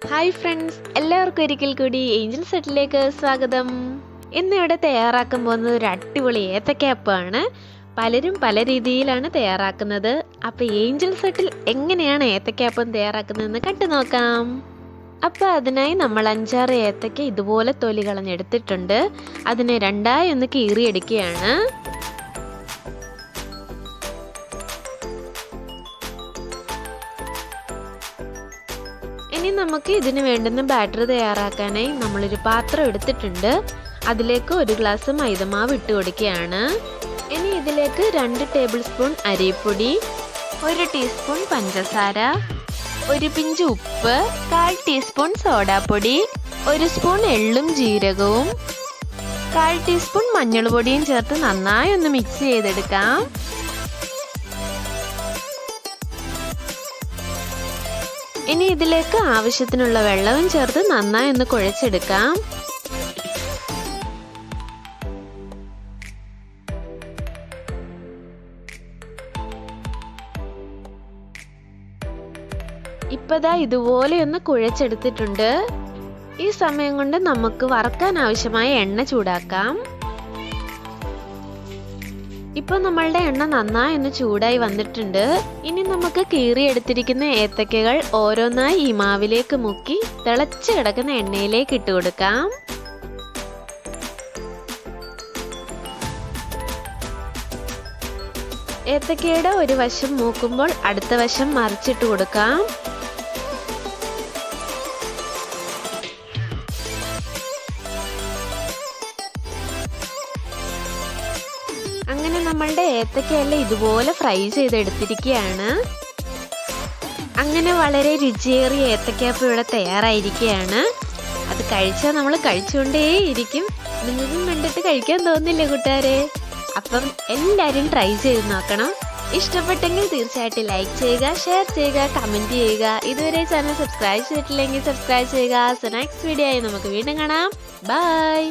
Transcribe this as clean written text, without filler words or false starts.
Hi friends, എല്ലാവർക്കും ഒരിക്കൽ കൂടി ഏഞ്ചൽ സെറ്റിലേക്ക് സ്വാഗതം. ഇന്നിവിടെ തയ്യാറാക്കാൻ പോകുന്നത് ഒരു അടിപൊളി ഏത്തക്കയപ്പമാണ്. പലരും പല രീതിയിലാണ് തയ്യാറാക്കുന്നത്. അപ്പോൾ ഏഞ്ചൽ സെറ്റിൽ എങ്ങനെയാണ് ഏത്തക്കയപ്പം തയ്യാറാക്കുന്നതെന്ന് കണ്ടു നോക്കാം. അപ്പോൾ അതിനായി നമ്മൾ 5-6 ഏത്തക്ക ഇതുപോലെ തൊലി കളഞ്ഞെടുത്തിട്ടുണ്ട്. അതിനെ രണ്ടായി ഒന്ന് കീറിയെടുക്കുകയാണ്. ഇനി നമുക്ക് ഇതിന് വേണ്ടുന്ന ബാറ്റർ തയ്യാറാക്കാനായി നമ്മളൊരു പാത്രം എടുത്തിട്ടുണ്ട്. അതിലേക്ക് 1 ഗ്ലാസ് മൈദമാവ് ഇട്ട് കൊടുക്കുകയാണ്. ഇനി ഇതിലേക്ക് 2 ടേബിൾ സ്പൂൺ അരിപ്പൊടി, 1 ടീസ്പൂൺ പഞ്ചസാര, 1 പിഞ്ച് ഉപ്പ്, 1/4 ടീസ്പൂൺ സോഡാപ്പൊടി, 1 സ്പൂൺ എള്ളും ജീരകവും, 1/4 ടീസ്പൂൺ മഞ്ഞൾ പൊടിയും ചേർത്ത് നന്നായി ഒന്ന് മിക്സ് ചെയ്തെടുക്കാം. ഇനി ഇതിലേക്ക് ആവശ്യത്തിനുള്ള വെള്ളവും ചേർത്ത് നന്നായി ഒന്ന് കുഴച്ചെടുക്കാം. ഇപ്പതാ ഇതുപോലെ ഒന്ന് കുഴച്ചെടുത്തിട്ടുണ്ട്. ഈ സമയം കൊണ്ട് നമുക്ക് വറുക്കാൻ ആവശ്യമായ എണ്ണ ചൂടാക്കാം. ഇപ്പൊ നമ്മളുടെ എണ്ണ നന്നായി ഒന്ന് ചൂടായി വന്നിട്ടുണ്ട്. ഇനി നമുക്ക് കീറിയെടുത്തിരിക്കുന്ന ഏത്തക്കകൾ ഓരോന്നായി ഈ മാവിലേക്ക് മുക്കി തിളച്ച് കിടക്കുന്ന എണ്ണയിലേക്ക് ഇട്ട് കൊടുക്കാം. ഏത്തക്കയുടെ ഒരു വശം മൂക്കുമ്പോൾ അടുത്ത വശം മറിച്ചിട്ട് കൊടുക്കാം. അങ്ങനെ നമ്മളുടെ ഏത്തക്കയെല്ലാം ഇതുപോലെ ഫ്രൈ ചെയ്തെടുത്തിരിക്കുകയാണ്. അങ്ങനെ വളരെ രുചിയേറിയ ഏത്തക്കയപ്പം ഇവിടെ തയ്യാറായിരിക്കുകയാണ്. അത് കഴിച്ചാൽ നമ്മൾ കഴിച്ചുകൊണ്ടേയിരിക്കും. നിങ്ങൾക്കും കണ്ടിട്ട് കഴിക്കാൻ തോന്നില്ലേ കൂട്ടുകാരെ? അപ്പം എല്ലാവരും ട്രൈ ചെയ്ത് നോക്കണം. ഇഷ്ടപ്പെട്ടെങ്കിൽ തീർച്ചയായിട്ടും ലൈക്ക് ചെയ്യുക, ഷെയർ ചെയ്യുക, കമൻറ്റ് ചെയ്യുക. ഇതുവരെ ചാനൽ സബ്സ്ക്രൈബ് ചെയ്തിട്ടില്ലെങ്കിൽ സബ്സ്ക്രൈബ് ചെയ്യുക. സോ നെക്സ്റ്റ് വീഡിയോ ആയി നമുക്ക് വീണ്ടും കാണാം. ബൈ.